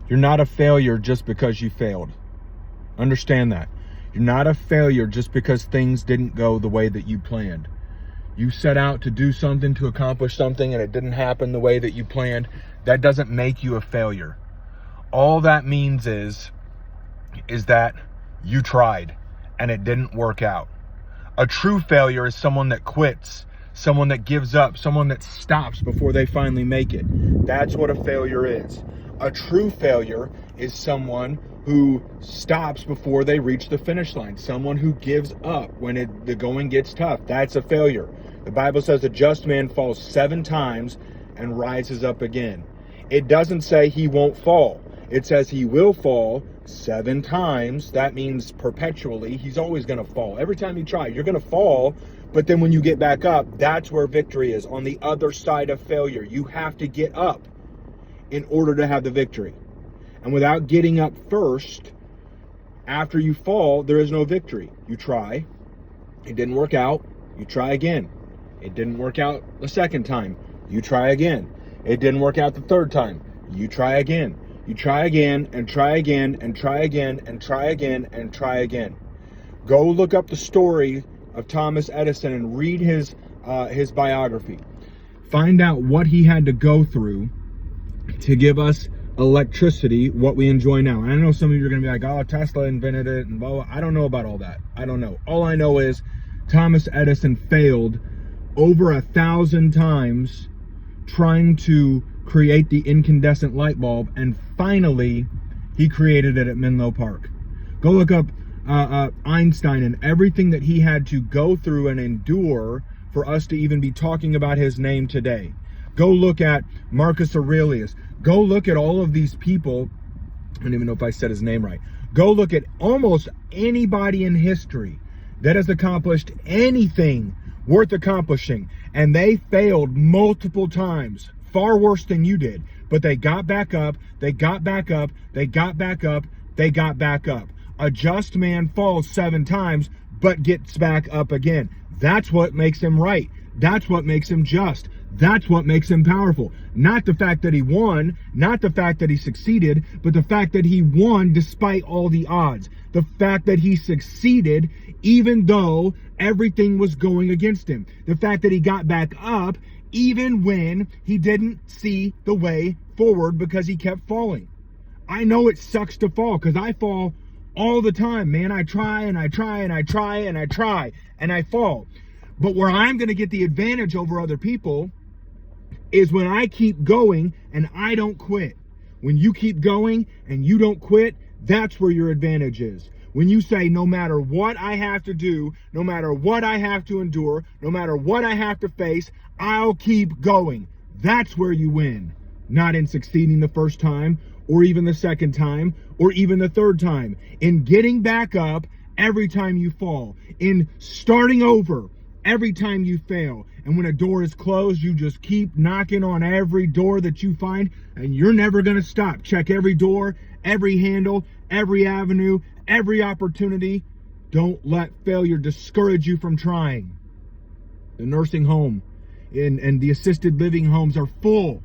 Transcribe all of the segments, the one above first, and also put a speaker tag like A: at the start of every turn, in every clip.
A: You're not a failure just because you failed. Understand that. You're not a failure just because things didn't go the way that you planned. You set out to do something, to accomplish something, and it didn't happen the way that you planned. That doesn't make you a failure. All that means is that you tried and it didn't work out. A true failure is someone that quits, someone that gives up, someone that stops before they finally make it. That's what a failure is. A true failure is someone who stops before they reach the finish line, someone who gives up when the going gets tough. That's a failure. The Bible says a just man falls 7 times and rises up again. It doesn't say he won't fall. It says he will fall 7 times. That means perpetually. He's always going to fall. Every time you try, you're going to fall. But then when you get back up, that's where victory is. On the other side of failure, you have to get up in order to have the victory. And without getting up first, after you fall, there is no victory. You try. It didn't work out. You try again. It didn't work out the second time. You try again. It didn't work out the third time. You try again. You try again and try again and try again and try again and try again. Go look up the story of Thomas Edison and read his biography. Find out what he had to go through to give us electricity, what we enjoy now. And I know some of you are going to be like, oh, Tesla invented it and blah, blah. I don't know about all that. I don't know. All I know is Thomas Edison failed over 1,000 times trying to create the incandescent light bulb, and finally he created it at Menlo Park. Go look up Einstein and everything that he had to go through and endure for us to even be talking about his name today. Go look at Marcus Aurelius. Go look at all of these people. I don't even know if I said his name right. Go look at almost anybody in history that has accomplished anything worth accomplishing, and they failed multiple times, far worse than you did, but they got back up, they got back up, they got back up, they got back up. A just man falls 7 times, but gets back up again. That's what makes him right. That's what makes him just. That's what makes him powerful. Not the fact that he won, not the fact that he succeeded, but the fact that he won despite all the odds. The fact that he succeeded even though everything was going against him. The fact that he got back up even when he didn't see the way forward because he kept falling. I know it sucks to fall because I fall all the time, man. I try and I try and I try and I try and I fall. But where I'm going to get the advantage over other people is when I keep going and I don't quit. When you keep going and you don't quit, that's where your advantage is. When you say, no matter what I have to do, no matter what I have to endure, no matter what I have to face, I'll keep going. That's where you win. Not in succeeding the first time, or even the second time, or even the third time. In getting back up every time you fall. In starting over every time you fail. And when a door is closed, you just keep knocking on every door that you find, and you're never going to stop. Check every door, every handle, every avenue, every opportunity. Don't let failure discourage you from trying. The nursing home and the assisted living homes are full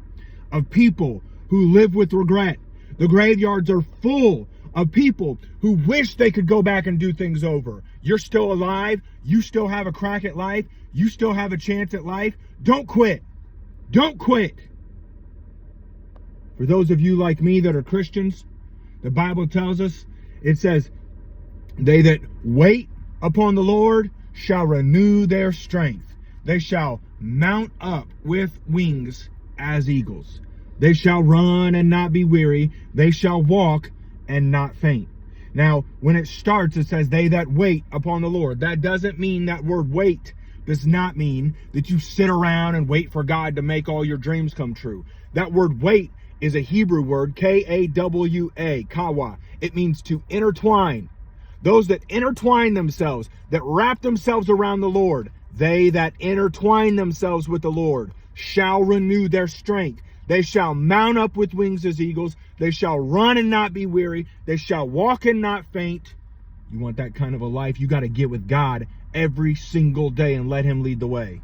A: of people who live with regret. The graveyards are full of people who wish they could go back and do things over. You're still alive. You still have a crack at life. You still have a chance at life. Don't quit. Don't quit. For those of you like me that are Christians, the Bible tells us, it says, they that wait upon the Lord shall renew their strength. They shall mount up with wings as eagles. They shall run and not be weary. They shall walk and not faint. Now, when it starts, it says, they that wait upon the Lord. That doesn't mean, that word wait does not mean that you sit around and wait for God to make all your dreams come true. That word wait is a Hebrew word, K-A-W-A, kawa. It means to intertwine. Those that intertwine themselves, that wrap themselves around the Lord, they that intertwine themselves with the Lord shall renew their strength. They shall mount up with wings as eagles. They shall run and not be weary. They shall walk and not faint. You want that kind of a life? You got to get with God every single day and let him lead the way.